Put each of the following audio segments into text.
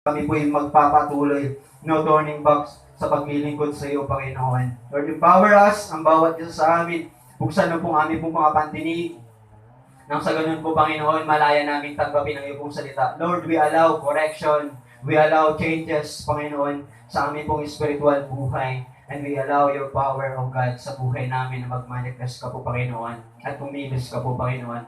kami po yung magpapatuloy, no turning back sa paglilingkod sa iyo, Panginoon. Lord, empower us, ang bawat isa sa amin. Buksan na po aming pong mga pantinig. Nang sa ganun po, Panginoon, malaya namin tanggapin ang iyong salita. Lord, we allow correction. We allow changes, Panginoon, sa aming pong spiritual buhay. And we allow your power, O God, sa buhay namin na mag-manifest ka po, Panginoon. At pumilos ka po, Panginoon.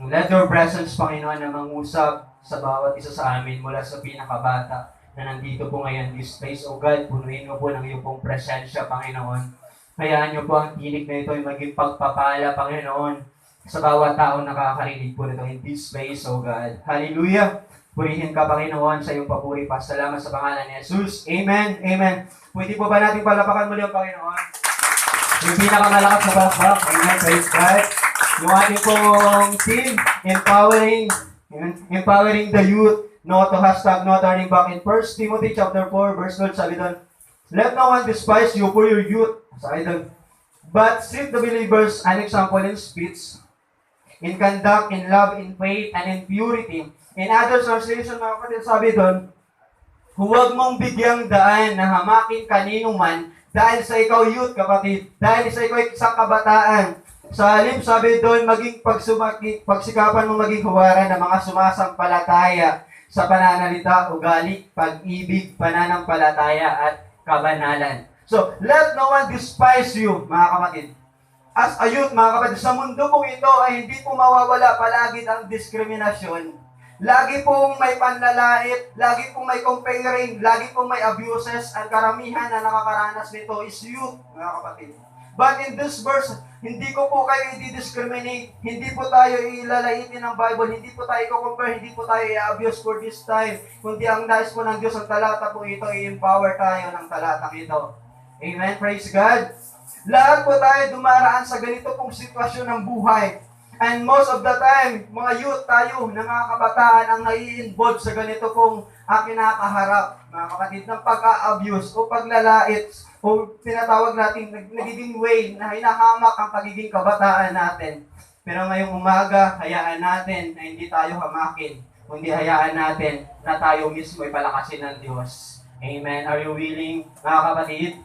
Let your presence, Panginoon, na mangusap sa bawat isa sa amin mula sa pinakabata na nandito po ngayon this place. O God, punuin mo po ng iyong pong presensya, Panginoon. Hayaan niyo po ang tinig na ito ay maging pagpapala, Panginoon, sa bawat taong nakakarinig po nito in this place, O God. Hallelujah! Purihin ka, Panginoon, sa iyong papuri pa. Salamat sa pangalan ni Jesus. Amen. Amen. Pwede po ba natin palapakan muli ang Panginoon? Yung pinakamalakas na palakpak. Amen. Praise God. Yung ating pong team, empowering the youth, no turning back. In 1 Timothy chapter 4, verse 12, sabi doon, let no one despise you for your youth. Sabi doon, but treat the believers an example in speech, in conduct, in love, in faith, and in purity. In other translation, mga kapatid, sabi doon, huwag mong bigyang daan na hamakin kanino man dahil sa ikaw youth, kapatid, dahil sa ikaw isang kabataan. Sa halip, sabi doon, maging pagsikapan mo maging huwaran ng mga sumasampalataya sa pananalita, ugali, pag-ibig, pananampalataya, at kabanalan. So, let no one despise you, mga kapatid. As a youth, mga kapatid, sa mundo pong ito ay hindi po mawawala palagi ang diskriminasyon. Lagi pong may panlalait, lagi pong may comparing, lagi pong may abuses, at karamihan na nakakaranas nito is youth, mga kapatid. But in this verse, hindi ko po kayo i-discriminate, hindi po tayo ilalaitin ng Bible, hindi po tayo i-compare, hindi po tayo i-abuse for this time, kundi ang nais po ng Diyos ang talata po ito, i-empower tayo ng talatang ito. Amen, praise God. Lahat po tayo dumaraan sa ganito pong sitwasyon ng buhay. And most of the time, mga youth tayo, na mga kabataan, ang nai-involve sa ganito pong kinakaharap, mga kapatid, ng pag-a-abuse o paglalait o tinatawag natin nagiging way na hinahamak ang pagiging kabataan natin. Pero ngayong umaga, hayaan natin na hindi tayo hamakin, kundi hayaan natin na tayo mismo ay palakasin ng Diyos. Amen. Are you willing, mga kapatid?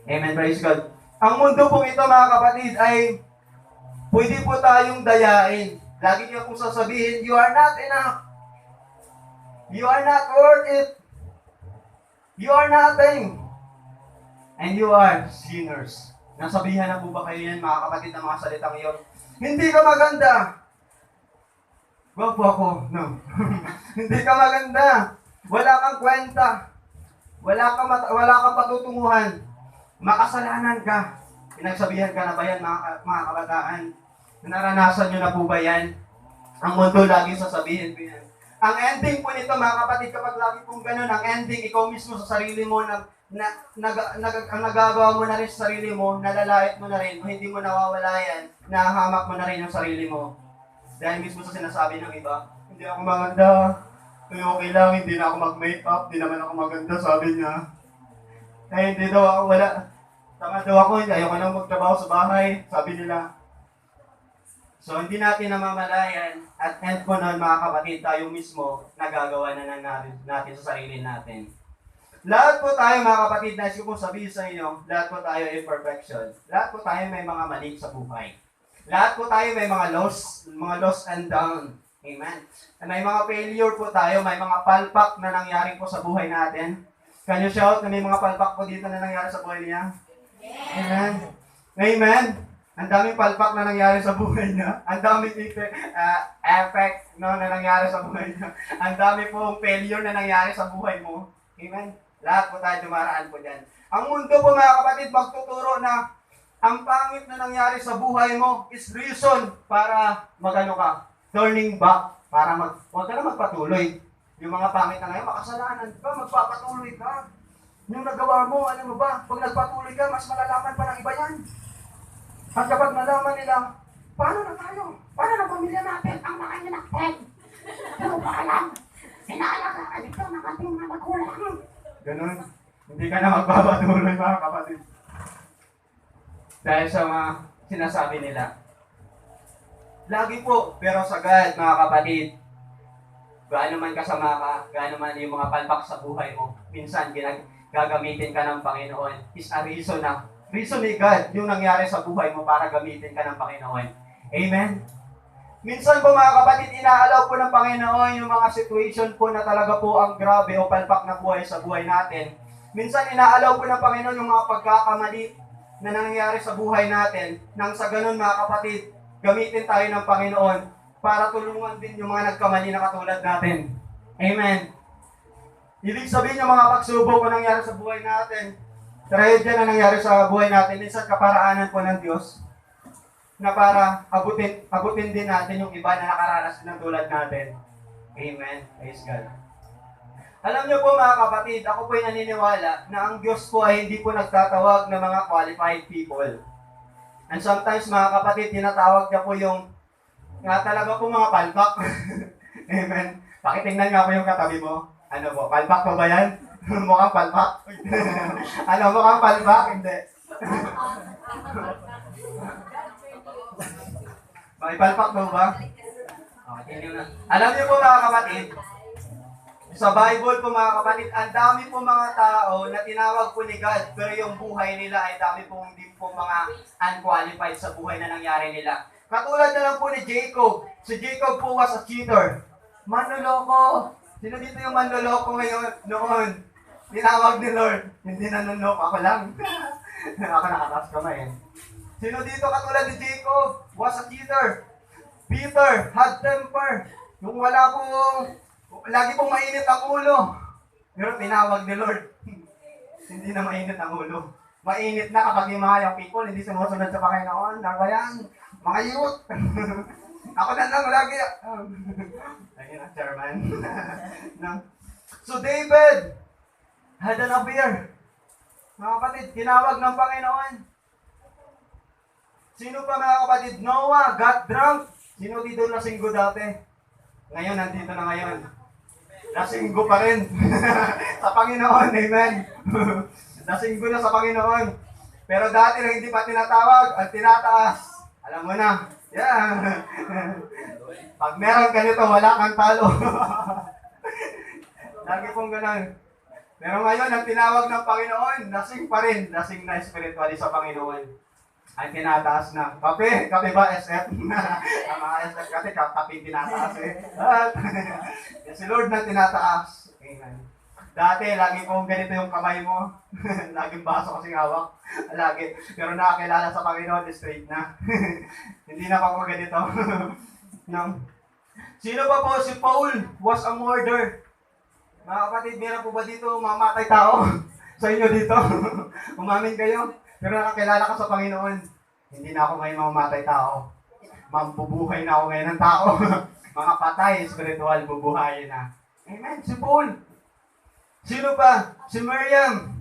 Amen. Praise God. Ang mundo pong ito, mga kapatid, ay pwede po tayong dayain. Lagi niyo pong sasabihin, you are not enough. You are not worth it. You are nothing. And you are sinners. Nasabihan na po ba kayo yan, mga kapatid, ng mga salitang iyon? Hindi ka maganda. Gwapo ako. No. Hindi ka maganda. Wala kang kwenta. Wala kang patutunguhan. Makasalanan ka. Pinagsabihan ka na ba yan, mga kabataan? Naranasan nyo na po ba yan? Ang mundo laging sasabihin po yan. Ang ending po nito, mga kapatid, kapag lagi pong ganun, ang ending, ikaw mismo sa sarili mo, ang nagagawa mo na rin sa sarili mo, nalalait mo na rin, o hindi mo nawawala yan, nahahamak mo na rin yung sarili mo. Dahil mismo sa sinasabi ng iba, hindi ako maganda, okay lang, hindi na ako mag-makeup, hindi naman ako maganda, sabi niya. Hindi daw ako, wala. Tama daw ako, ayoko nang magtrabaho sa bahay, sabi nila. So, hindi natin namamalayan at end po nun, mga kapatid, tayo mismo nagagawa na natin sa sarili natin. Lahat po tayo, mga kapatid, nais ko po sabihin sa inyo, lahat po tayo imperfection. Lahat po tayo may mga mali sa buhay. Lahat po tayo may mga loss and down. Amen. And may mga failure po tayo, may mga palpak na nangyari po sa buhay natin. Can you shout na may mga palpak po dito na nangyari sa buhay niya? Amen. Amen. Ang daming palpak na nangyari sa buhay niya. Ang daming effect na nangyari sa buhay niya. Ang dami pong failure na nangyari sa buhay mo. Amen. Lahat po tayo dumaraan po dyan. Ang mundo po, mga kapatid, magtuturo na ang pangit na nangyari sa buhay mo is reason para magano ka. Turning back. Para huwag ka na magpatuloy. Yung mga pangit na ngayon, makasalanan ka, magpapatuloy ka. Yung nagawa mo, alam mo ba, pag nagpatuloy ka, mas malalaman pa ng iba yan. At kapag nalaman nila, paano na tayo? Paano na pamilya natin ang mga inakten? Ano ba alam? Inaalagaan ito ng ating mga magulang. Ganun. Hindi ka na magpapatuloy, mga kapatid. Dahil sa mga sinasabi nila. Lagi po, pero sagad, mga kapatid. gaano man kasama ka, gaano man yung mga palpak sa buhay mo, minsan gagamitin ka ng Panginoon is a reason ni God yung nangyari sa buhay mo para gamitin ka ng Panginoon. Amen? Minsan po mga kapatid, inaalaw po ng Panginoon yung mga situation po na talaga po ang grabe o palpak na buhay sa buhay natin. Minsan inaalaw po ng Panginoon yung mga pagkakamali na nangyayari sa buhay natin nang sa ganun mga kapatid, gamitin tayo ng Panginoon para tulungan din yung mga nagkamali na katulad natin. Amen. Ibig sabihin yung mga pagsubok na nangyari sa buhay natin, trahedya na nangyari sa buhay natin, minsan kaparaanan po ng Diyos na para abutin din natin yung iba na nakaranas ng tulad natin. Amen. Praise God. Alam niyo po mga kapatid, ako po'y naniniwala na ang Diyos po ay hindi po nagtatawag ng mga qualified people. And sometimes mga kapatid, tinatawag niya po yung nga talaga po mga palpak. Amen. Pakitingnan nga po yung katabi mo. Ano po, palpak po ba yan? Mukhang palpak? Ano, mukhang palpak? Hindi. May palpak po ba? Okay, na. Alam niyo po mga kapatid, sa Bible po mga kapatid, ang dami po mga tao na tinawag po ni God, pero yung buhay nila ay dami po hindi po mga unqualified sa buhay na nangyari nila. Katulad na lang po ni Jacob. Si Jacob po was a cheater. Manloloko. Sino dito yung manloloko ngayon? Noon. Tinawag ni Lord. Hindi nanloloko. Ako lang. Ako nakatas kamay eh. Sino dito katulad ni Jacob? Was a cheater. Peter had temper. Yung wala pong, lagi pong mainit ang ulo. Pero tinawag ni Lord. Hindi na mainit ang ulo. Mainit na kapag yung mga yung people hindi sumusunod sa Panginoon. Nagbayang, mga youth. Ako na lang lagi. Ayun ang chairman. No? So David had an affair. Mga kapatid, tinawag ng Panginoon. Sino pa mga kapatid? Noah got drunk. Sino dito nasinggo dati? Ngayon, nandito na ngayon. Nasinggo pa rin. Sa Panginoon, amen. Nasinggo na sa Panginoon. Pero dati na hindi pa tinatawag at tinataas. Alam mo na. Yeah. Pag meron ka nito, wala kang talo. Lagi pong ganun. Pero ngayon, ang tinawag ng Panginoon, lasing pa rin. Lasing na spiritually sa Panginoon. Ang tinataas na. Kape ba SF? Ang mga SF kasi kape tinataas eh. Si Lord na tinataas. Amen. Dati, lagi kong ganito yung kamay mo. Laging baso kasing hawak. Lagi. Pero nakakilala sa Panginoon, straight na. Hindi na ako ganito. No. Sino pa po? Si Paul was a murderer. Mga kapatid, meron po ba dito mamatay tao? Sa inyo dito? Umamin kayo? Pero nakakilala ka sa Panginoon. Hindi na ako ngayon mamamatay tao. Mabubuhay na ako ngayon ng tao. Mga patay, spiritual, bubuhayin na. Amen. Si Paul. Sino pa? Si Miriam.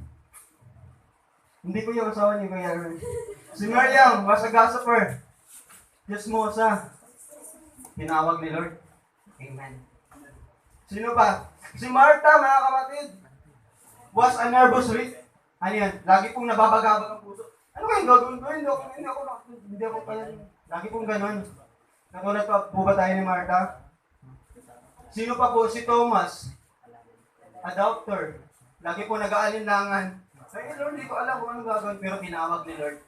Hindi ko yung asawa ni Kuya Aaron. Si Miriam was a gossiper. Chismosa. Tinawag ni Lord. Amen. Sino pa? Si Martha, mga kapatid. Was a nervous wreck. Ano yan? Lagi pong nababagabag ang puso. Ano kayong gagawin ko? Hindi ako pa yan. Lagi pong ganun. Nakulat pa po ba tayo ni Martha? Sino pa po? Si Thomas. A doctor. Lagi po nag-aalinlangan. Ay, Lord, hindi ko alam kung anong gagawin, pero tinawag ni Lord.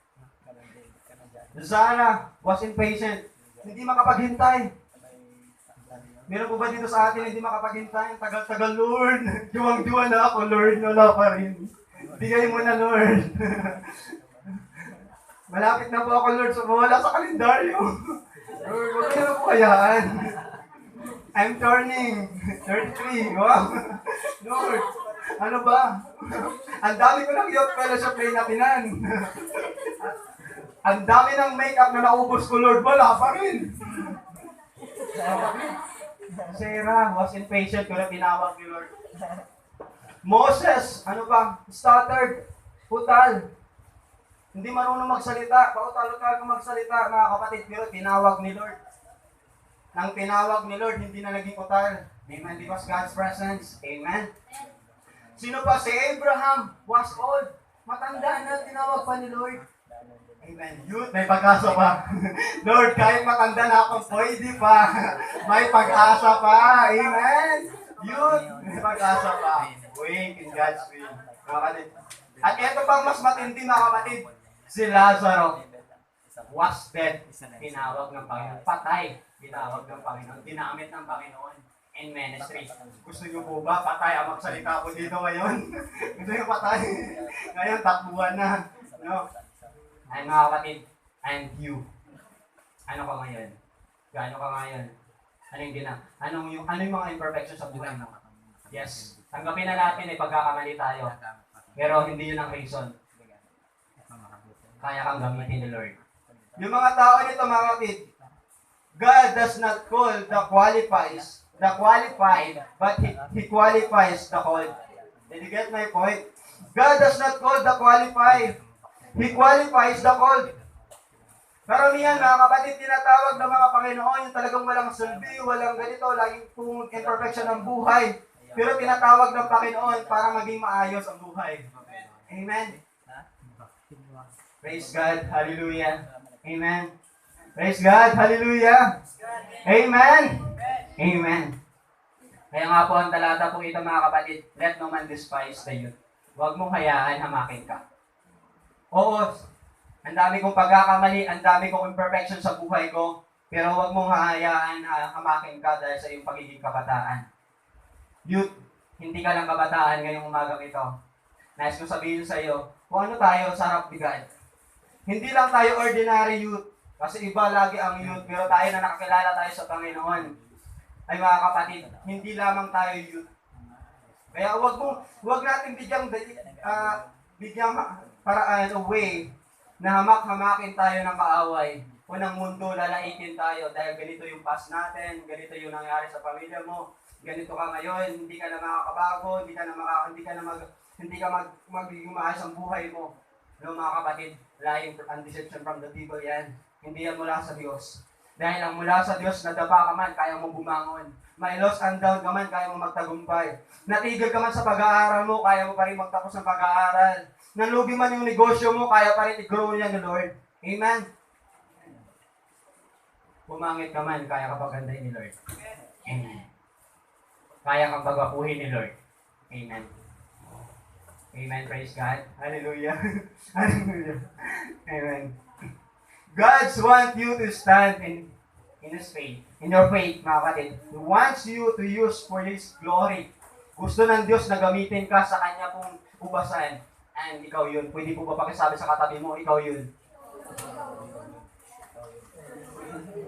Zara was impatient. Hindi makapaghintay. Meron po ba dito sa atin hindi makapaghintay? Tagal-tagal, Lord. Duwang-duwa na ako, Lord. Wala pa rin. Bigay mo na, Lord. Malapit na po ako, Lord. So, wala sa kalendaryo. Lord, huwag niyo na po kayaan. I'm turning 33. Wow. Lord, ano ba? Ang dami ko ng youth fellowship play na tinan. Ang dami ng makeup na naubos ko, Lord. Wala pa rin. Sarah was impatient pero tinawag ni Lord. Moses, ano ba? Stuttered. Putal. Hindi marunong magsalita. Pautal-utal kung magsalita, mga kapatid. Pero tinawag ni Lord. Nang tinawag ni Lord, hindi na naging utal. Amen. Because God's presence. Amen. Sino pa? Si Abraham was old. Matanda na, tinawag pa ni Lord. Amen. Youth, may pag-asa pa. Lord, kahit matanda na ako, pwede pa. May pag-asa pa. Amen. Youth, may pag-asa pa. Wait in God's will. Mga kapatid. At ito pang mas matindi, mga kapatid. Si Lazaro was dead. Tinawag ng Panginoon. Patay. Tinawag ng Panginoon. Ginamit ng Panginoon in ministry. Gusto niyo po ba patay ang magsalita ko dito ngayon? Gusto niyo patay? Ngayon, takbuhan na. No? Ay mga kapatid, and you. Ano ka ngayon? Gaano ka ngayon? Ano yung mga imperfections sa buhay mo? Yes. Tanggapin na natin ay pagkakamali tayo. Pero hindi yun ang reason. Kaya kang gamitin ni Lord. Yung mga tao nito, mga kapatid, God does not call the qualified, but He qualifies the called. Did you get my point? God does not call the qualified. He qualifies the called. Karamihan, mga kapatid, tinatawag ng mga Panginoon yung talagang walang silbi, walang ganito, laging kung imperfection ng buhay. Pero tinatawag ng Panginoon para maging maayos ang buhay. Amen. Praise God. Hallelujah. Amen. Praise God. Hallelujah. Amen. Amen. Kaya nga po ang talata po ito, mga kapatid, let no man despise the youth. Huwag mong hayaan hamakin ka. Oo, ang dami kong pagkakamali, ang dami kong imperfection sa buhay ko, pero huwag mong hayaan hamakin ka dahil sa iyong pagiging kabataan. Youth, hindi ka lang kabataan ngayong umagang ito. Nais ko sabihin sa iyo, kung ano tayo sa harap ni God. Hindi lang tayo ordinary youth, kasi iba lagi ang youth, pero tayo na nakakilala tayo sa Panginoon. Ay mga kapatid, hindi lamang tayo youth. Kaya wag natin bigyang paraan o way na hamak-hamakin tayo ng kaaway. Unang mundo, lalaitin tayo dahil ganito yung past natin, ganito yung nangyari sa pamilya mo, ganito ka ngayon, hindi ka na makakabago, hindi ka magiging maayos ang buhay mo. No, mga kapatid, lying and deception from the devil yan. Hindi yan mula sa Diyos. Dahil ang mula sa Diyos, nadapa ka man, kaya mo bumangon. May lost and down ka man, kaya mo magtagumpay. Natigil ka man sa pag-aaral mo, kaya mo pa rin magtapos ng pag-aaral. Nalugi man yung negosyo mo, kaya pa rin i-grow niya ni Lord. Amen? Bumangit ka man, kaya ka pagandahin ni Lord. Amen. Kaya kang pagwapuhin ni Lord. Amen. Amen. Praise God. Hallelujah. Hallelujah. Amen. God wants you to stand in His faith. In your faith, mga kapatid. He wants you to use for His glory. Gusto ng Diyos na gamitin ka sa Kanya pong ubasan. And ikaw yun. Pwede po ba pakisabi sa katabi mo, ikaw yun.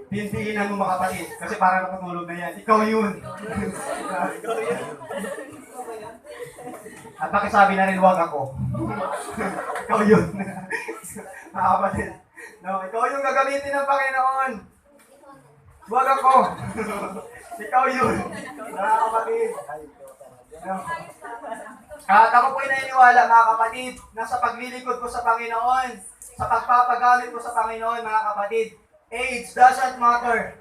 Tintihinan mo, mga kapatid. Kasi parang nakatulog na yan. Ikaw yun. Ikaw yun. At pakisabi na rin, wag ako. Ikaw yun. Mga kapatid. No, ikaw yung gagamitin ng Panginoon. Wag ako. Ikaw yun. Mga kapatid. No. At ako po'y naniniwala, mga kapatid, na sa paglilikod ko sa Panginoon, sa pagpapagamit ko sa Panginoon, mga kapatid, age doesn't matter.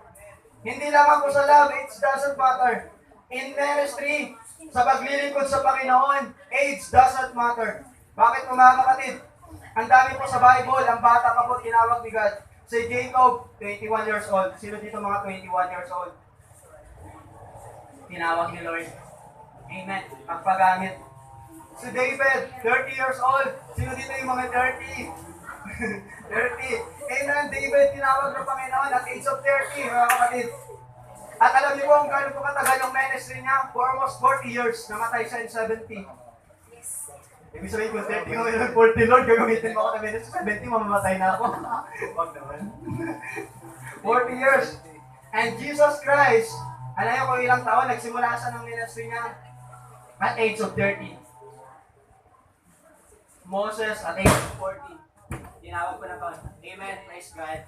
Hindi lang ako sa love, age doesn't matter. In ministry, sa paglilingkod sa Panginoon, age doesn't matter. Bakit po, mga kapatid? Ang dami po sa Bible, ang bata pa po tinawag ni God. Si Jacob, 21 years old. Sino dito mga 21 years old? Tinawag ni Lord. Amen. Magpagamit. Si David, 30 years old. Sino dito yung mga 30? 30. Amen. David, tinawag ng Panginoon at age of 30, mga kapatid. At alam niyo po kung gano'n po katagal yung ministry niya? For almost 40 years. Namatay siya in 70. Ibig sabihin ko, 30 ko yun, 40 Lord, gagamitin mo ako na ministry. 70, mamamatay na ako. Wag naman. 40 years. And Jesus Christ, alam niyo kung ilang taon, nagsimula siya ng ministry niya at age of 30. Moses at age of 40. Tinawag ko na to. Amen. Praise God.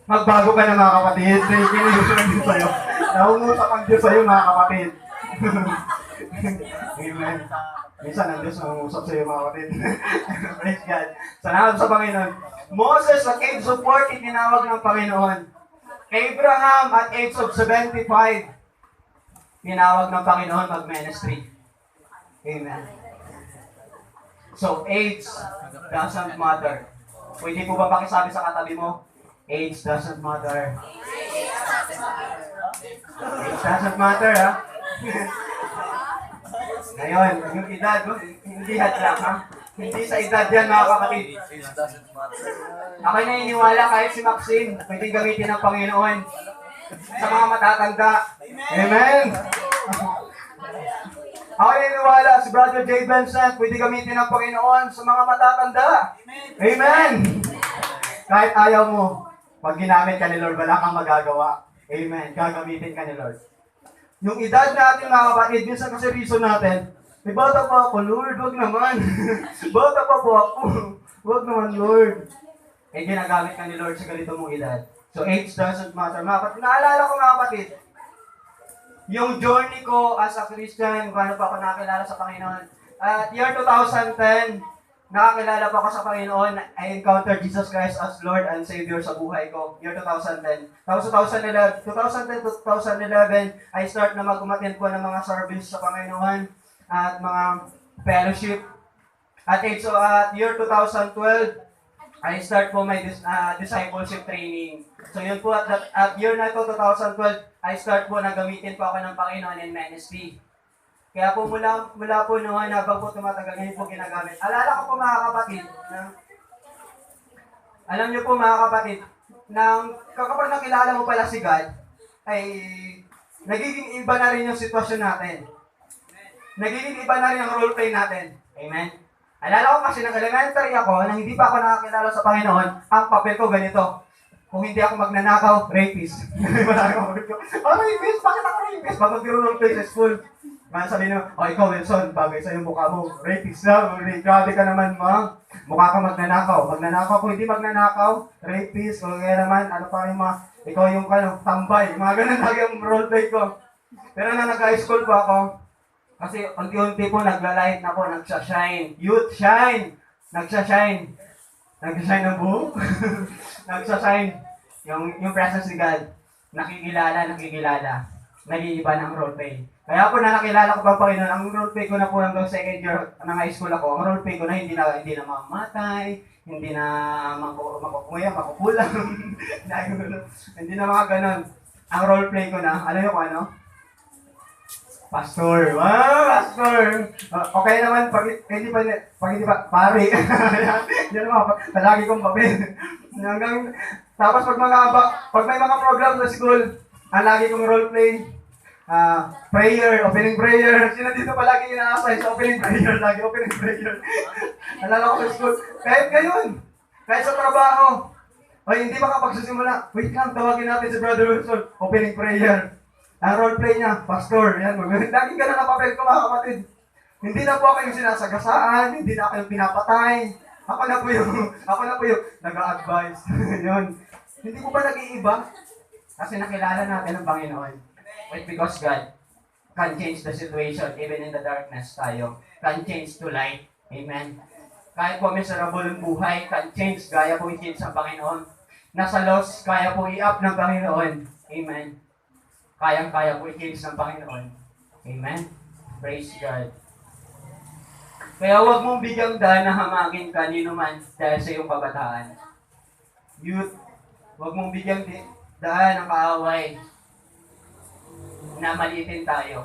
Magbago ka na, mga kapatid. Kinilos ang Diyos sa'yo. Nahungusap ang Diyos sa'yo, mga kapatid. Amen. Minsan ang Diyos nangungusap sa'yo, mga kapatid. Praise God. Salamat sa Panginoon. Moses at age of 40, tinawag ng Panginoon. Abraham at age of 75, tinawag ng Panginoon mag-ministry. Amen. So, age doesn't matter. Pwede po ba pakisabi sa katabi mo? Age doesn't matter. Age doesn't matter, ha? Ngayon, yung edad, hindi hadlang, ha? Hindi sa edad yan, mga kapatid. Ako'y naniniwala kahit si Maxine, pwede gamitin ng Panginoon sa mga matatanda. Amen! Ako'y naniniwala si Brother J. Vincent, pwede gamitin ng Panginoon sa mga matatanda. Amen! Kahit ayaw mo, pag ginamit ka ni Lord, wala kang magagawa. Amen. Gagamitin ka ni Lord. Yung edad natin, mga kapatid, minsan kasi reason natin, may bata pa ako, Lord, wag naman. Bata pa po ako. Wag naman, Lord. Eh, ginagamit ka ni Lord sa ganito mong edad. So, age doesn't matter. Mga kapatid, naalala ko, mga kapatid, yung journey ko as a Christian, kung ano pa ako nakakilala sa Panginoon. At year 2010, nakakilala pa ako sa Panginoon. I encountered Jesus Christ as Lord and Savior sa buhay ko. Year 2010. Tapos 2010 to 2011, I start na mag-umattend po ng mga service sa Panginoon at mga fellowship. At year 2012, I start po my discipleship training. So yun po, at year na ito, 2012, I start po na gamitin po ako ng Panginoon in ministry. Kaya po mula po noon, habang po tumatagal, ngayon po ginagamit. Alala ko po mga kapatid, alam niyo po mga kapatid, kapag nakilala mo pala si God, ay nagiging iba na rin yung sitwasyon natin. Nagiging iba na rin ang roleplay natin. Amen? Alala ko kasi ng elementary ako, nang hindi pa ako nakakilala sa Panginoon, ang papel ko ganito. Kung hindi ako magnanakaw, rapist. Rapist? Bakit ako rapist? Pag mag-roleplay sa school, sabi nyo, ikaw Wilson, bagay sa yung mukha mo, rapist na, grabe ka naman ma, mukha ka magnanakaw. Magnanakaw, kung hindi magnanakaw, rapist, kung kaya naman, ano pa yung mga, ikaw yung tambay, mga ganun lagi ang roleplay ko. Pero na nag-high school pa ako, kasi unti-unti po nagla-light na po, nagsashine. Youth, shine! Nagsashine. Nagsashine ng buhok. Nagsashine. Yung presence ni God. Nakikilala. Nag-iiba ng roleplay. Kaya po na nakilala ko pa Panginoon, ang roleplay ko na po hanggang second year ng high school ako, ang roleplay ko na hindi na mamamatay, hindi na makukulang, hindi na mga ganon. Ang roleplay ko na, alam yung ano? Pastor. Wow, pastor. Okay naman, pag hindi pa, pare. Yan naman, palagi kong papel. Tapos pag may mga program sa school, ang lagi kong roleplay, prayer, opening prayer. Sino dito palagi ina-assign sa opening prayer? Lagi opening prayer. Alala ko sa school. Kahit ngayon, kahit sa trabaho, hindi pa kapagsusimula. Wait lang, tawagin natin si Brother Wilson. Opening prayer. Ang roleplay niya, pastor. Yan, laging ganun ang papel ko mga kapatid. Hindi na po ako yung sinasagasaan, hindi na ako yung pinapatay. Ako na po yung nag-a-advise. Yun. Hindi po ba nag-iiba? Kasi nakilala natin ang Panginoon. Wait, because God can change the situation even in the darkness tayo. Can change to light. Amen. Kahit po miserable ang buhay, can change. Kaya po i-change ang Panginoon. Nasa loss, kaya po i-up ng Panginoon. Amen. Kayang-kaya po i-change ng Panginoon. Amen. Praise God. Kaya huwag mong bigyang daan na hamagin kanino man dahil sa iyong kabataan. Youth, huwag mong bigyang daan ng kaaway na maliitin tayo.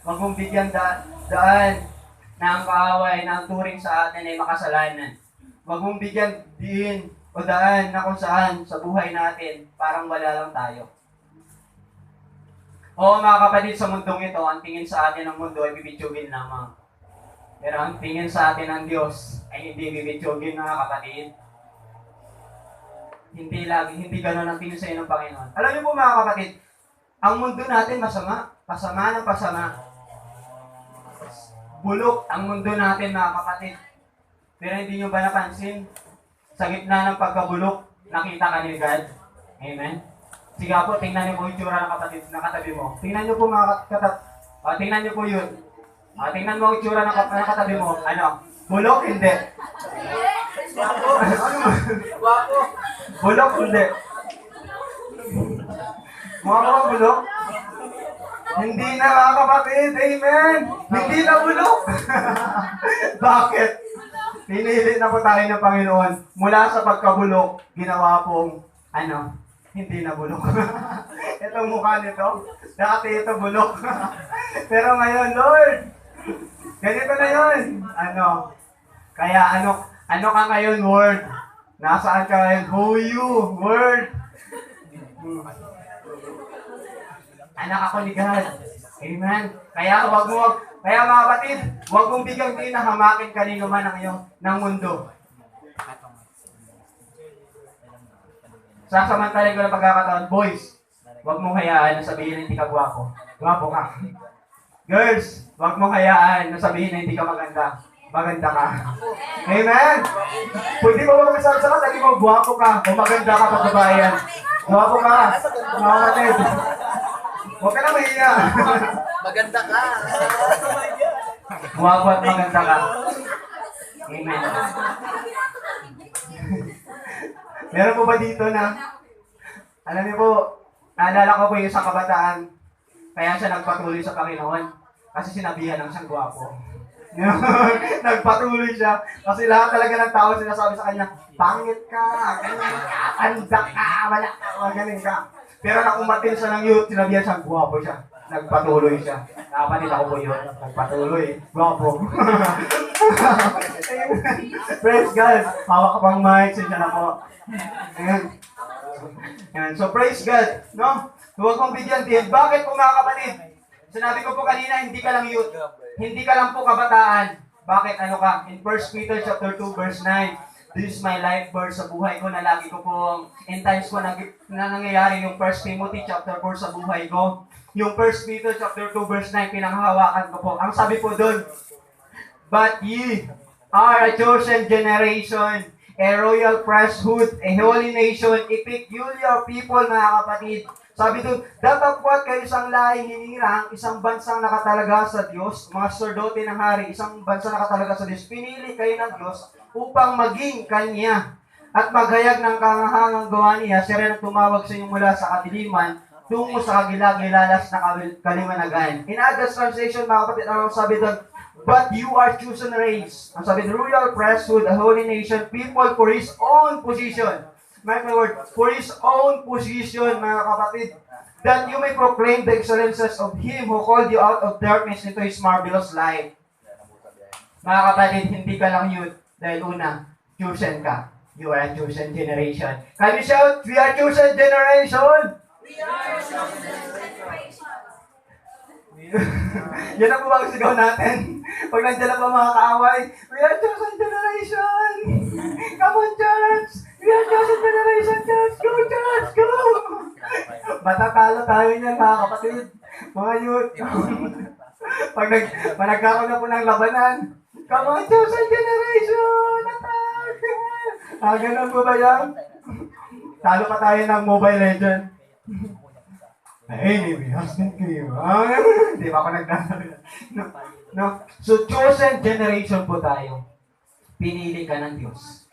Huwag mong bigyan daan na ang kaaway na ang turing sa atin ay makasalanan. Huwag mong bigyan din o daan na kung saan sa buhay natin parang wala lang tayo. Oo mga kapatid, sa mundong ito, ang tingin sa atin ng mundo ay bibitsugin lamang. Pero ang tingin sa atin ng Diyos ay hindi bibitsugin mga kapatid. Hindi gano'n ang tingin sa inyo ng Panginoon. Alam niyo po mga kapatid, ang mundo natin masama. Pasama ng pasama. Bulok ang mundo natin mga kapatid. Pero hindi nyo ba napansin? Sa gitna ng pagkabulok, nakita ka ni God. Amen? Sige po, tingnan niyo po yung tsura ng kapatid na katabi mo. Tingnan niyo po mga tingnan niyo po yun. Tingnan mo yung tsura ng katabi mo. Ano? Bulok? Hindi. Bulok? Hindi. Mukha ko bang bulok? Hindi na mga kapatid. Amen. Hindi na bulok. Bakit? Pinili na po tayo ng Panginoon. Mula sa pagkabulok, ginawa pong, hindi na bulok. Itong mukha nito, dati ito bulok. Pero ngayon, Lord, ganito na yun. Kaya ano ka ngayon, Word? Nasaan ka ngayon? Who you, Word? Anak ako ni God. Amen. Kaya mga kapatid, huwag mong bigyang din na hamakin kanino man ng mundo. Sasamantalin ko ng pagkakataon, boys, huwag mong hayaan na sabihin na hindi ka gwapo. Gwapo ka. Girls, huwag mong hayaan na sabihin na hindi ka maganda. Maganda ka. Amen? Pwede ba magsasabi sa ka, mo gwapo ka o maganda ka pag babae yan. Gwapo ka. Mga kapatid. Huwag ka na mahiya. Maganda ka. Gwapo at maganda ka. Amen. Meron po ba dito na, alam niyo po, naalala ko po yung isang kabataan, kaya siya nagpatuloy sa Panginoon kasi sinabihan ng siyang gwapo. Nagpatuloy siya kasi lahat talaga ng tao sinasabi sa kanya, pangit ka, ganyan ka, anda ka, wala ka, magaling ka. Pero nang umatin siya ng youth, sinabihan siyang gwapo siya. Nagpatuloy siya. Kapatid ako po yun. Nagpatuloy. Gwapo. Praise God. Hawak ka pang mic. Siya na po. Ayan. So praise God. No? Huwag mong bigyan din. Bakit po mga kapatid? Sinabi ko po kanina, hindi ka lang youth. Hindi ka lang po kabataan. Bakit ka? In 1 Peter chapter 2 verse 9, this is my life verse sa buhay ko na lagi ko pong in times ko na nangyayari yung 1 Timothy chapter 4 sa buhay ko. Yung 1 Peter chapter 2 verse 9 pinanghahawakan ko po. Ang sabi po doon, but ye are a chosen generation, a royal priesthood, a holy nation, a peculiar people, mga kapatid. Sabi doon, datapwat kayo isang lahing hinirang, isang bansang nakatalaga sa Diyos, mga sacerdote ng hari, isang bansang nakatalaga sa Diyos. Pinili kayo ng Diyos upang maging Kanya at maghayag ng kahangahangang gawa niya. Siya rin ang tumawag sa inyo mula sa kadiliman tungo sa kagilag-gilalas na kalimanagan. In other translation, mga kapatid, ano sabi doon? But you are chosen race. Ang sabi, the royal priesthood, a holy nation, people for His own position. Mark my word, for His own position, mga kapatid, that you may proclaim the excellences of Him who called you out of darkness into His marvelous light. Mga kapatid, hindi ka lang youth, dahil una, chosen ka. You are a chosen generation. Can you shout, we are chosen generation? We are chosen generation. Yan ang bumang sigaw natin. Pag nandiyan na pa mga kaaway, we are chosen generation! Come on, church! We are chosen generation, church! Go, church! Go! Matatalo tayo niyan, mga kapatid. Mga youth. Pag nagkaroon na po ng labanan, come on, chosen generation! Attack! Ganun po ba yan? Talo pa tayo ng Mobile Legend. Anyway, husband kayo. Di ba ako nagdadala? No. So, chosen generation po tayo. Pinili ka ng Diyos.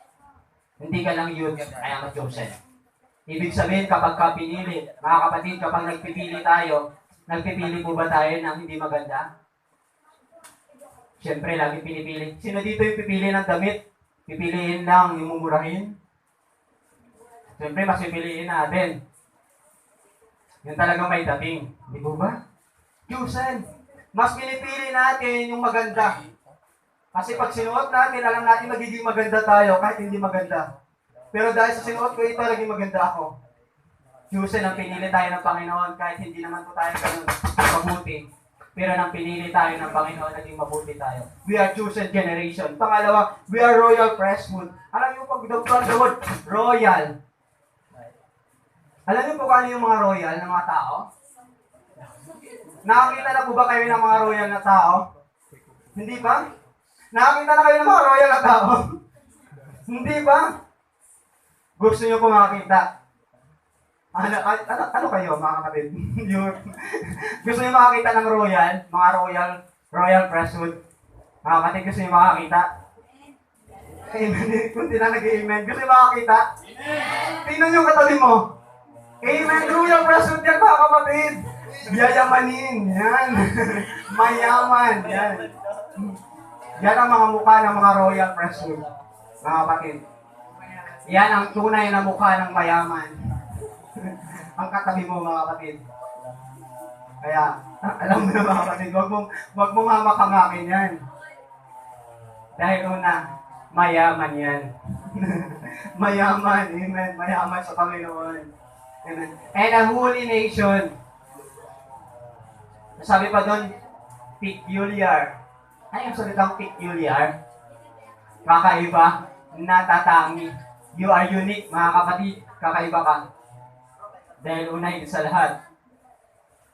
Hindi ka lang youth, I am a chosen. Ibig sabihin, kapag ka pinili, mga kapatid, kapag nagpipili tayo, nagpipili po ba tayo ng hindi maganda? Siyempre, lagi pinipili. Sino dito yung pipili ng damit? Pipiliin lang yung mumurahin? Siyempre, mas pipiliin natin. Yung talagang may dating. Di po ba? Chosen. Mas pinipili natin yung maganda. Kasi pag sinuot natin, alam natin magiging maganda tayo kahit hindi maganda. Pero dahil sa sinuot ko ito, naging maganda ako. Chosen ang pinili tayo ng Panginoon kahit hindi naman po tayo ganun mabuti. Pero nang pinili tayo ng Panginoon, naging mabuti tayo. We are chosen generation. Pangalawa, we are royal priesthood. Alam niyo pag the word royal. Alam niyo po kung ano yung mga royal na mga tao? Nakakita na po ba kayo ng mga royal na tao? Hindi ba? Nakakita na kayo ng mga royal na tao? Hindi ba? Gusto niyo po makakita? Ano kayo mga kapatid? Gusto niyo makakita ng royal? Mga royal priesthood? Mga kapatid, gusto niyo makakita? Amen. Kung di na nag-amen. Gusto niyo makakita? Tingnan yung katabi mo. Amen. Royal priesthood yan mga kapatid. Yayamanin. Yan. Mayaman. Yan. Yan ang mga mukha ng mga royal priesthood, mga kapatid. Yan ang tunay na mukha ng mayaman. Ang katabi mo, mga kapatid. Kaya, alam mo na mga kapatid, wag mong hamak-hamakin yan. Dahil una, mayaman yan. Mayaman, amen. Mayaman sa Panginoon. Amen. And a holy nation. Sabi pa doon, peculiar. Ano yung salitang peculiar? Kakaiba, natatangi. You are unique, mga kapatid. Kakaiba ka. Dahil una sa lahat,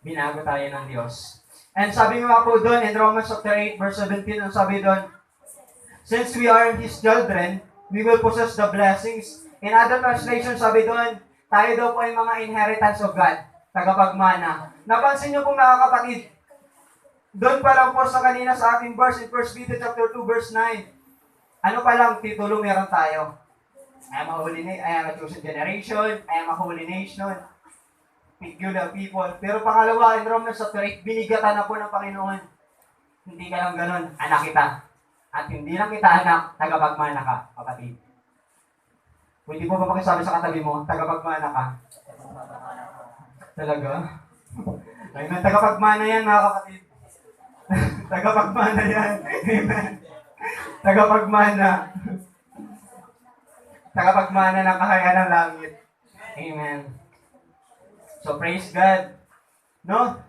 binago tayo ng Diyos. And sabi nga po doon in Romans chapter 8 verse 17, ang sabi doon, since we are His children, we will possess the blessings. In other translation, sabi doon, tayo daw po ay mga inheritance of God, tagapagmana. Napansin niyo po mga kapatid, doon pa lang po sa kanina sa ating verse in 1 Peter chapter 2 verse 9, ano pa lang titulo meron tayo? I am a chosen generation, I am a holy nation, peculiar people. Pero pangalawa, in Romans chapter 8, binigatan na po ng Panginoon. Hindi ka lang ganun, anak kita. At hindi lang kita anak, tagapagmana ka, kapatid. Pwede mo ba makisabi sa katabi mo, tagapagmana ka? Talaga? Amen. Tagapagmana yan, mga kapatid. Tagapagmana yan. Amen. Tagapagmana. Tagapagmana ng kaharian ng langit. Amen. So, praise God. No?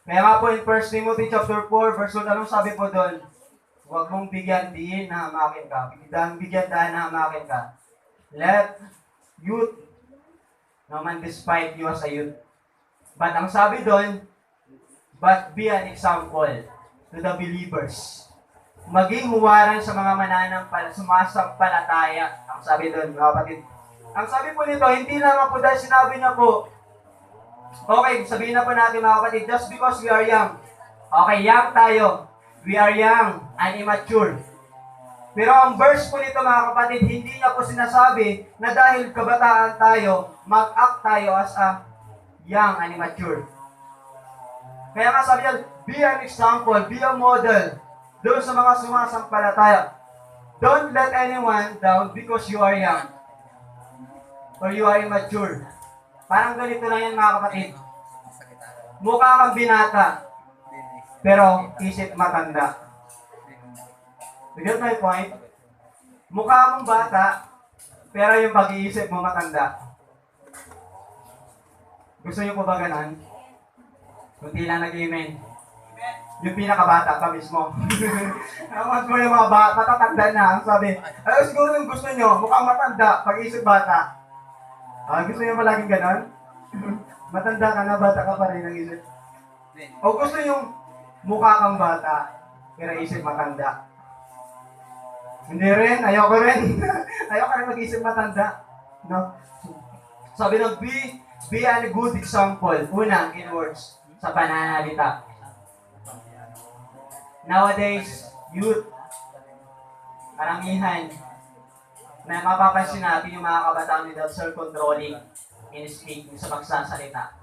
Kaya nga po in 1 Timothy chapter 4, verse 1, anong sabi po doon? Huwag mong bigyan diin na hamakin ka. Bigyan daan na hamakin ka. Let youth no man despite you as a youth. But ang sabi doon, but be an example to the believers. Maging huwaran sa mga sumasampalataya. Ang sabi doon, mga kapatid. Ang sabi po nito, hindi naman po dahil sinabi niya po, okay, sabihin na po natin mga kapatid, just because we are young. Okay, young tayo. We are young and immature. Pero ang verse po nito mga kapatid, hindi niya po sinasabi na dahil kabataan tayo, mag-act tayo as a young and immature. Kaya nga sabi niya, be an example, be a model doon sa mga sumasampalataya. Don't let anyone down because you are young or you are immature. Parang ganito lang yan mga kapatid. Mukha kang binata, pero isip matanda. You get my point? Mukha mong bata, pero yung pag-iisip mo matanda. Gusto niyo po ba ganon? Kunti lang nag-amen. Yung pinakabata ka mismo. Naman mo yung mga matatanda na. Ang sabi, ay siguro yung gusto niyo, mukhang matanda, pag-iisip bata. Gusto niyo palaging ganon? Matanda ka na, bata ka pa rin ang isip. O gusto yung mukha kang bata, pero isip matanda. Hindi rin, ayoko rin. Ayoko rin mag-isip matanda. No? Sabi ng be a good example. Una, in words, sa pananalita. Nowadays, youth, karamihan, na mapapansin natin yung mga kabataan without self-controlling in speaking sa pagsasalita.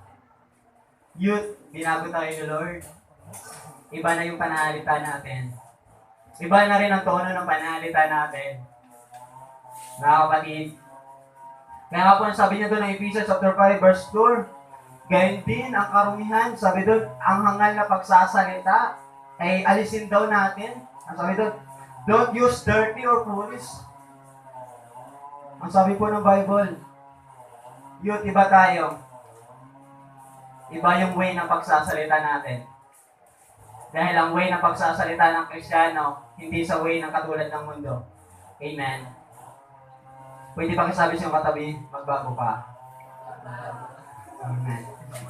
Youth, binago tayo ni Lord. Iba na yung pananalita natin. Iba na rin ang tono ng pananalita natin. Mga kapatid. Kaya nga po ang sabi niya doon ng Ephesians chapter 5 verse 4, gayon din ang karumihan, sabi doon, ang hangal na pagsasalita ay alisin daw natin. Ang sabi doon, don't use dirty or foolish. Ang sabi po ng Bible, youth, iba tayo. Iba yung way ng pagsasalita natin. Dahil ang way ng pagsasalita ng Kristiyano, hindi sa way ng katulad ng mundo. Amen. Pwede pa kasabi sa katabi, magbago ka. Amen.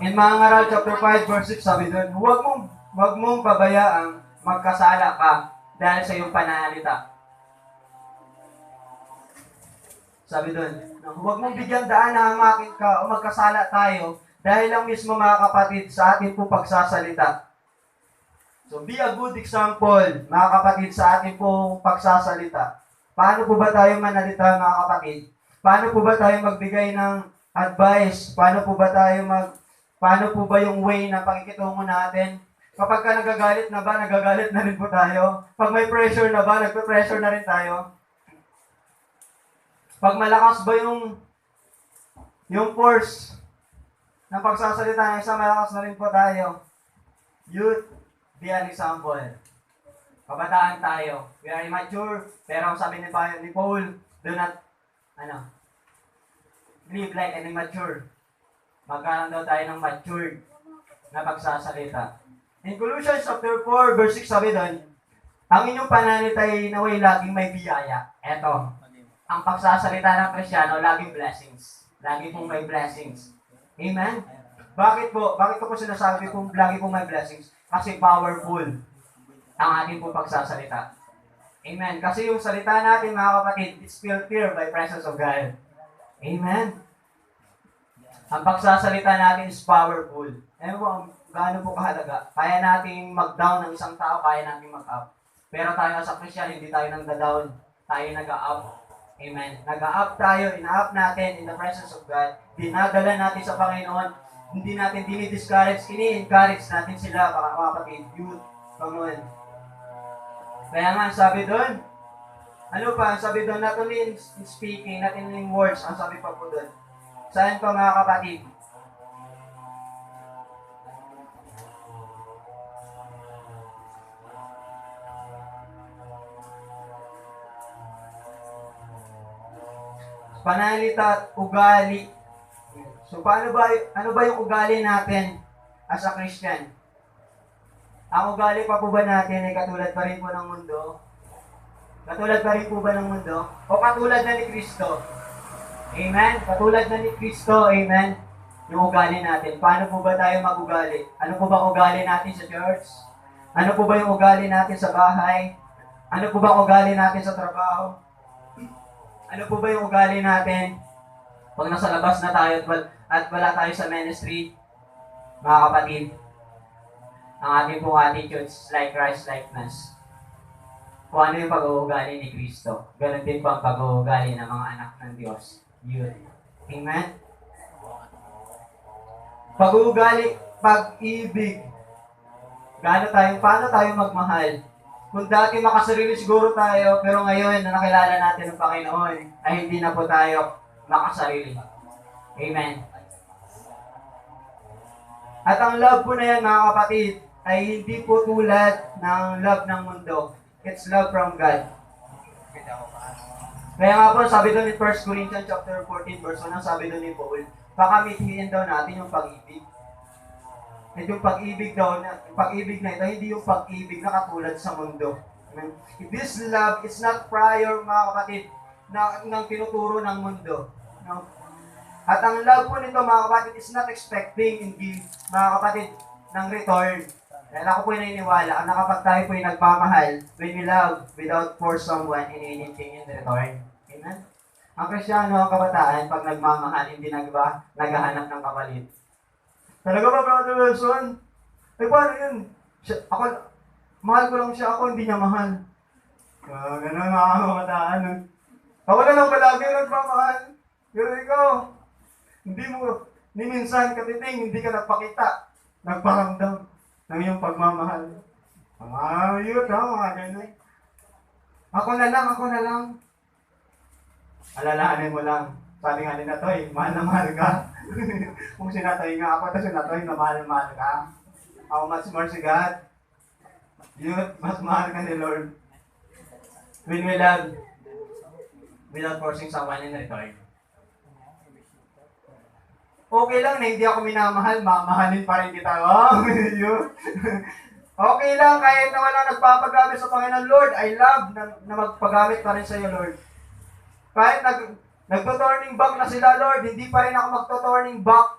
In mga ngaral chapter 5 verse 6, sabi doon, huwag mong pabayaang magkasala ka dahil sa iyong pananalita. Sabi doon, huwag mong bigyan daan na hamakin ka o magkasala tayo dahil lang mismo mga kapatid sa ating po pagsasalita. So be a good example mga kapatid sa ating po pagsasalita. Paano po ba tayo manalita mga kapatid? Paano po ba tayo magbigay ng advice? Paano po ba yung way na pakikitungo natin? Kapag ka nagagalit na rin po tayo. Pag may pressure na ba, nagpe-pressure na rin tayo. Pag malakas ba yung force ng pagsasalita ng isa, malakas na rin po tayo. Youth, be an example. Kabataan tayo. We are immature, pero ang sabi ni Paul, do not, live like an immature. Magkaroon daw tayo ng matured na pagsasalita. In Colossians chapter 4, verse 6, sabi doon, ang inyong pananalitay naway laging may biyaya. Eto, ang pagsasalita ng Kristiyano, laging blessings. Lagi pong may blessings. Amen? Bakit po? Bakit ko po sinasabi kung lagi pong may blessings? Kasi powerful ang ating pong pagsasalita. Amen? Kasi yung salita natin, mga kapatid, it's filtered by presence of God. Amen? Ang pagsasalita natin is powerful. Ayan po, gaano po kahalaga. Kaya nating mag-down ng isang tao, kaya nating mag-up. Pero tayo sa Christian, hindi tayo nag-down. Tayo nag-up. Amen. Nag-up tayo, ina-up natin in the presence of God. Dinadala natin sa Panginoon. Hindi natin dinidiscourage, ini-encourage natin sila, mga kapatid, youth. Come on. Kaya nga, sabi doon, ano pa, sabi doon, not only in speaking, not only in words, ang sabi pa po doon. Saan pa mga kapatid? Pananalita at ugali. So, ano ba yung ugali natin as a Christian? Ang ugali pa po ba natin ay katulad pa rin po ng mundo? Katulad pa rin po ba ng mundo? O katulad na ni Kristo? Amen? Katulad na ni Kristo, amen? Yung ugali natin. Paano po ba tayo mag-ugali? Ano po ba ugali natin sa church? Ano po ba yung ugali natin sa bahay? Ano po ba ugali natin sa trabaho? Ano po ba yung ugali natin pag nasa labas na tayo at wala tayo sa ministry? Mga kapatid, ang ating pong attitude is like Christ likeness. Kung ano yung pag-uugali ni Kristo, ganun din po ang pag-uugali ng mga anak ng Diyos. Yun. Amen? Pag-uugali, pag-ibig. Paano tayo magmahal? Kung dati makasarili siguro tayo, pero ngayon na nakilala natin ang Panginoon, ay hindi na po tayo makasarili. Amen. At ang love po na yan, mga kapatid, ay hindi po tulad ng love ng mundo. It's love from God. Kaya nga po, sabi doon in 1 Corinthians chapter 14, verse 1, sabi doon ni Paul, pakamitihin daw natin yung pag-ibig. At yung pag-ibig na ito, hindi yung pag-ibig na katulad sa mundo. Amen? This love is not prior, mga kapatid, ng tinuturo ng mundo. No? At ang love po nito, mga kapatid, is not expecting in give, mga kapatid, ng return. Dahil ako po naniniwala, na kapag tayo po nagmamahal, when we love without force someone in anything in return. Amen? Ang Kristiyano, ang kabataan, pag nagmamahal, hindi naghahanap ng kapalit. Talaga ba, Brother Wilson? Paano yun? Mahal ko lang siya, ako hindi niya mahal. Ganun mga kabataan. Ako na lang palagi nagmamahal. Pero ikaw, ni minsan katiting, hindi ka nagpakita, nagparamdam ng iyong pagmamahal. Yun, mga ganun. Ako na lang. Alalahanin mo lang. Sabi nga ni Natoy, mahal na mahal ka. Kung sinatoy nga ako, tapos sinatoy na mahal ka. How much more si God? Yun, mas mahal ka ni Lord. When we love, without forcing someone in return. Okay lang na hindi ako minamahal, mamahalin pa rin kita. Oh, yun. Okay lang kahit na wala nagpapagamit sa Panginoon, Lord, I love na magpagamit pa rin sa iyo, Lord. Kahit nagto-turning back na sila, Lord, hindi pa rin ako magto-turning back.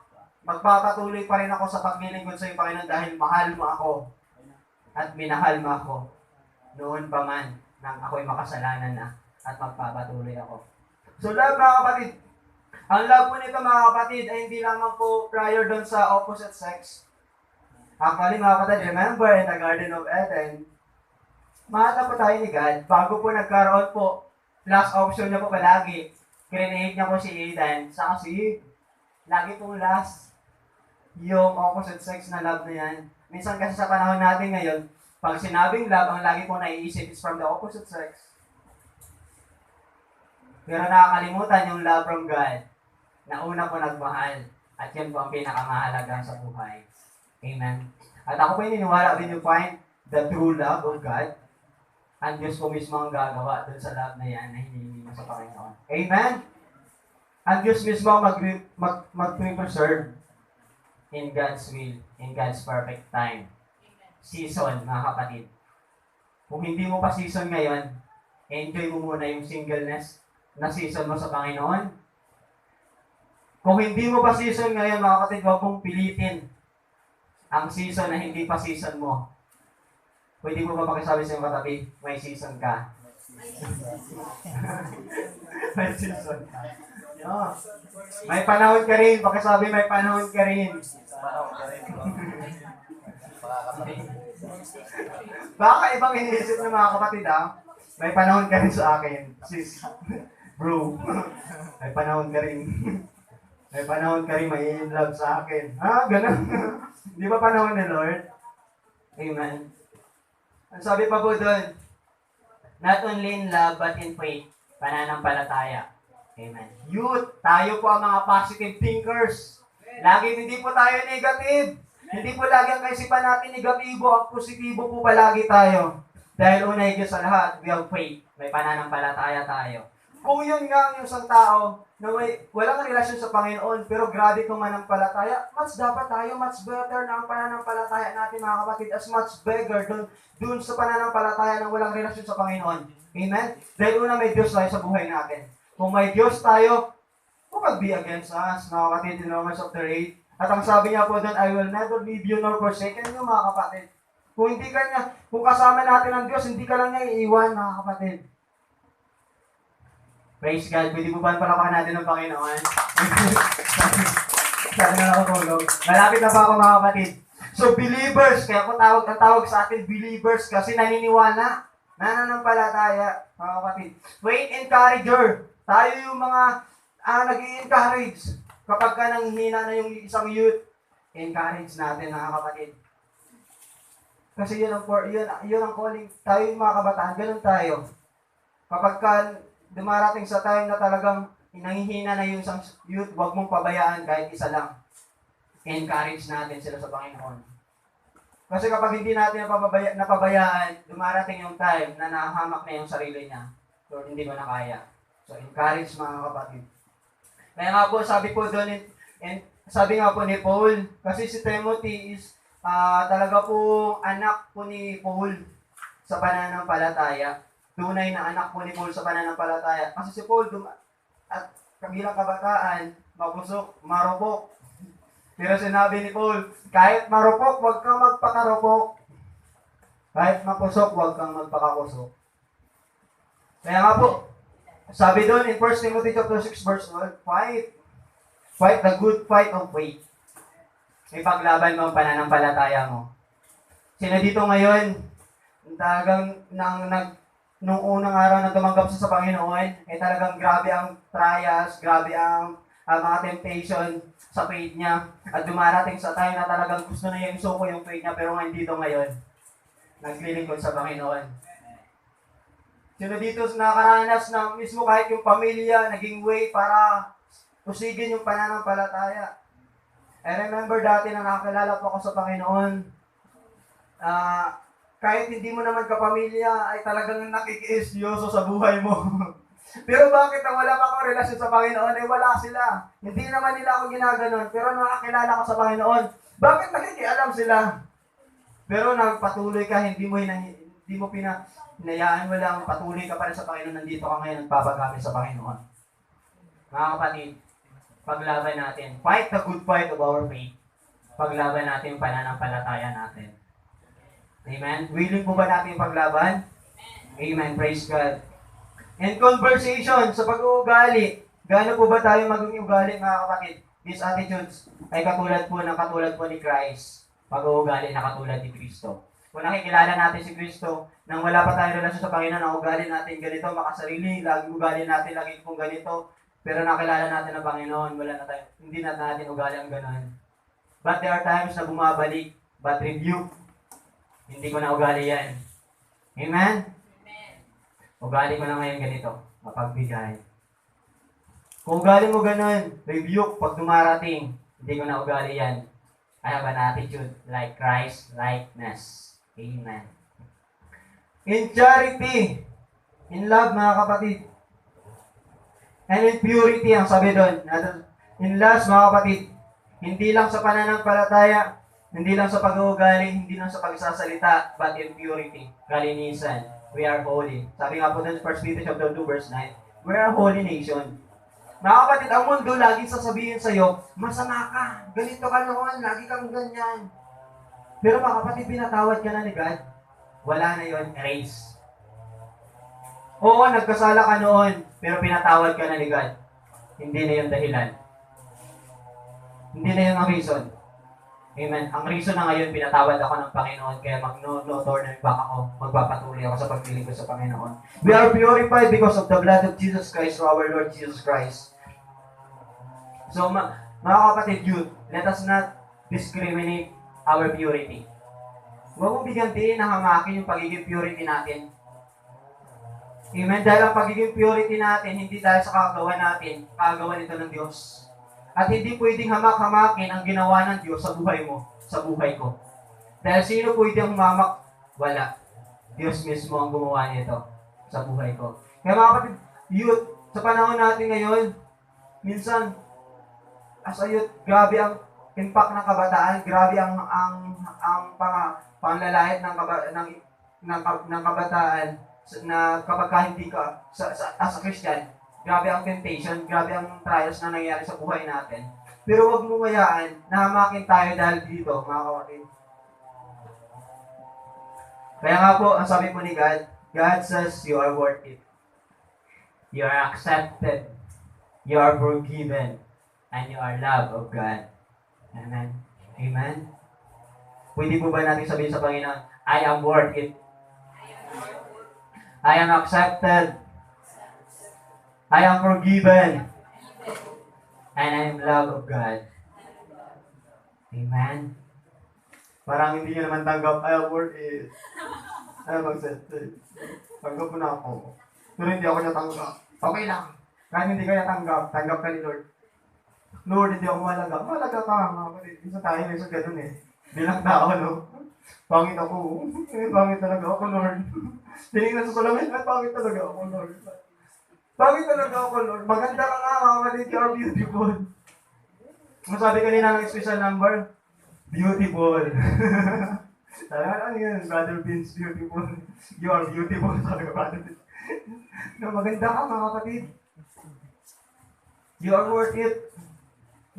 Magpapatuloy pa rin ako sa paglilingkod sa iyo, Panginoon, dahil mahal mo ako. At minahal mo ako. Noon pa man, nang ako'y makasalanan na at magpapatuloy ako. So, love, mga kapatid, ang love po nito, mga kapatid, ay hindi lamang po prior doon sa opposite sex. Actually, mga kapatid, remember, in the Garden of Eden, mahata po tayo ni God, bago po nagkaroon po, last option niya po palagi, create niya po si Eden, saka si Eve. Lagi pong last, yung opposite sex na love na yan, minsan kasi sa panahon natin ngayon, pag sinabing love, ang lagi po naiisip is from the opposite sex. Pero nakakalimutan yung love from God na una po nagmahal. At yun po ang pinakamahalaga sa buhay. Amen. At ako po naniniwala, when you find the true love of God, ang Diyos po mismo ang gagawa dun sa love na yan na hinihingi mo sa Panginoon. Amen? Ang Diyos mismo ang mag-preserve in God's will, in God's perfect time. Season, mga kapatid. Kung hindi mo pa season ngayon, enjoy mo muna yung singleness na season mo sa Panginoon. Kung hindi mo pa season ngayon, mga kapatid, huwag mong pilitin ang season na hindi pa season mo. Pwede mo ba pakisabi sa iyong katabi, may season ka? May season ka. No. May panahon ka rin. Pakisabi, may panahon ka rin. Baka ibang iniisip ng mga kapatid, ha? May panahon ka rin sa akin. Sis, bro. May panahon ka rin. May panahon ka rin may in love sa akin. Ha? Ganun. Di ba panahon ni Lord? Amen. Ang sabi pa po doon, not only in love but in faith, pananampalataya. Amen. Youth, tayo po ang mga positive thinkers. Lagi hindi po tayo negative. Hindi po lagi ang kaisipan natin negatibo, ang positibo po palagi tayo. Dahil una higit sa lahat, we have faith. May pananampalataya tayo. Kung yun nga ang isang tao na walang relasyon sa Panginoon, pero grabe kung manampalataya, mas dapat tayo, much better na ang pananampalataya natin, mga kapatid, as much bigger dun sa pananampalataya ng walang relasyon sa Panginoon. Amen? Dahil una may Diyos tayo sa buhay natin. Kung may Diyos tayo, who can be against us, mga kapatid, in Romans chapter 8. At ang sabi niya po doon, I will never leave you nor forsaken you, mga kapatid. Kung hindi ka niya, kung kasama natin ang Diyos, hindi ka lang niya iiwan, mga kapatid. Praise God. Pwede mo ba palapakan natin ng Panginoon? Sabi na nakatulog. Malapit na ba ako, mga kapatid? So, believers, kaya ako ang tawag sa atin, believers, kasi naniniwala, nananampalataya, mga kapatid. Faith encourager. Tayo yung mga nag-i-encourage. Kapag ka nanghihina na yung isang youth, encourage natin, mga kapatid. Kasi yun ang calling. Tayo yung mga kabataan, ganun tayo. Kapag ka dumarating sa time na talagang nanghihina na yung isang youth, huwag mong pabayaan kahit isa lang. Encourage natin sila sa Panginoon. Kasi kapag hindi natin napabayaan, dumarating yung time na nahahamak na yung sarili niya. So, hindi mo na kaya. So, encourage, mga kapatid. Kaya nga po, sabi po doon, sabi nga po ni Paul, kasi si Timothy is talaga po anak po ni Paul sa pananampalataya. Tunay na anak po ni Paul sa pananampalataya. Kasi si Paul, at kabilang kabataan, mabusok, marupok. Pero sinabi ni Paul, kahit marupok, huwag kang magpakarupok. Kahit mapusok, huwag kang magpakakusok. Kaya nga po, sabi doon in 1 Timothy chapter 6 verse 12, fight the good fight of faith. May paglaban mo ang pananampalataya mo. Sino dito ngayon, talagang nung unang araw na tumanggap sa Panginoon, talagang grabe ang trials, grabe ang mga temptation sa faith niya. At dumarating sa time na talagang gusto na niya isuko yung faith niya, pero dito ngayon, naglilingkod sa Panginoon. Sino dito nakaranas na mismo kahit yung pamilya, naging way para usigin yung pananampalataya. I remember dati na nakakilala po ako sa Panginoon, kahit hindi mo naman kapamilya, ay talagang nakikiisyoso sa buhay mo. Pero bakit na wala pa akong relasyon sa Panginoon? Wala sila. Hindi naman nila ako ginaganon, pero nakakilala ko sa Panginoon. Bakit nakikialam sila? Pero nagpatuloy ka, hindi mo pinayaan mo lang, patuloy ka pa rin sa Panginoon, nandito ka ngayon, nagpapagamit sa Panginoon. Mga kapatid, paglaban natin, fight the good fight of our faith. Paglaban natin yung pananampalataya natin. Amen? Willing po ba natin yung paglaban? Amen. Praise God. And conversation, sa pag-uugali, gaano po ba tayo maging ugali, mga kapatid? These attitudes ay katulad po ni Christ. Pag-uugali na katulad ni Kristo. Kung nakikilala natin si Kristo, nang wala pa tayong relasyon sa Panginoon, ang ugali natin ganito, makasarili, lagi ugali natin, lagi pong ganito, pero nakilala natin ang Panginoon, hindi na natin ugali ang ganon. But there are times na bumabalik but rebuke. Hindi ko na ugali yan. Amen? Amen. Ugali ko na ngayon ganito, mapagbigay. Kung ugali mo ganun, rebuke pag dumarating, hindi ko na ugali yan. I have an attitude like Christ likeness. Amen. In charity, in love mga kapatid, and in purity, ang sabi doon, in love mga kapatid, hindi lang sa pananampalataya, hindi lang sa pag-uugali, hindi lang sa pagsasalita, but in purity, kalinisan. We are holy. Sabi nga po doon sa 1 Peter chapter 2 verse 9, we are a holy nation. Mga kapatid, ang mundo laging sasabihin sa'yo, masama ka, ganito ka noon, lagi kang ganyan. Pero mga kapatid, pinatawad ka na ni God, wala na yon, erase. Oo, nagkasala ka noon, pero pinatawad ka na ni God. Hindi na yung dahilan. Hindi na yung ang reason. Amen. Ang reason na ngayon, pinatawad ako ng Panginoon, kaya mag-no turn back ako, magpapatuloy ako sa pagpiling ko sa Panginoon. We are purified because of the blood of Jesus Christ, our Lord Jesus Christ. So, mga kapatid, youth, let us not discriminate our purity. Huwag mong bigantiin na hamakin yung pagiging purity natin. Amen. Dahil ang pagiging purity natin, hindi dahil sa kagawa natin, kagawa nito ng Diyos. At hindi pwedeng hamak-hamakin ang ginawa ng Diyos sa buhay mo, sa buhay ko. Dahil sino pwedeng humamak? Wala. Diyos mismo ang gumawa nito sa buhay ko. Kaya mga kapatid, youth, sa panahon natin ngayon, minsan, as a youth, grabe ang impact ng kabataan, grabe ang panglalahit ng kabataan na kapag hindi ka as a Christian, grabe ang temptation, grabe ang trials na nangyayari sa buhay natin. Pero huwag mo hayaan na hamakin tayo dahil dito, mga kapatid. Kaya nga po, ang sabi po ni God, God says you are worth it. You are accepted. You are forgiven. And you are loved of God. Amen. Amen. Pwede po ba natin sabihin sa Panginoon, I am worth it. I am accepted. I am forgiven. And I am loved of God. Amen. Parang hindi nyo naman tanggap, I am worth it. I am accepted. Tanggap mo na ako. Pero hindi ako natanggap. Okay lang. Kahit hindi ka natanggap, tanggap ka ni Lord. Lord, hindi ako malaga. Malaga ka, mga kapatid. Minsan tayo, minsan ganun eh. Bilang tao, no? Pangit ako. Pangit talaga ako, Lord. Tinignan sa salamin, pangit talaga ako, Lord. Pangit talaga ako, Lord. Maganda ka nga, mga kapatid. You are beautiful. Masabi kanina ng special number? Beautiful. Ano yun? Brother Vince, beautiful. You are beautiful. Sabi ko, Brother Vince. No, maganda ka, mga kapatid. You are worth it.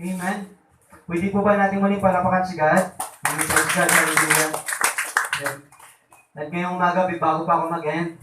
Amen. Pwede po ba natin muling palapakan si God? Praise God, hallelujah. At ngayong umaga, bago pa ako mag-end,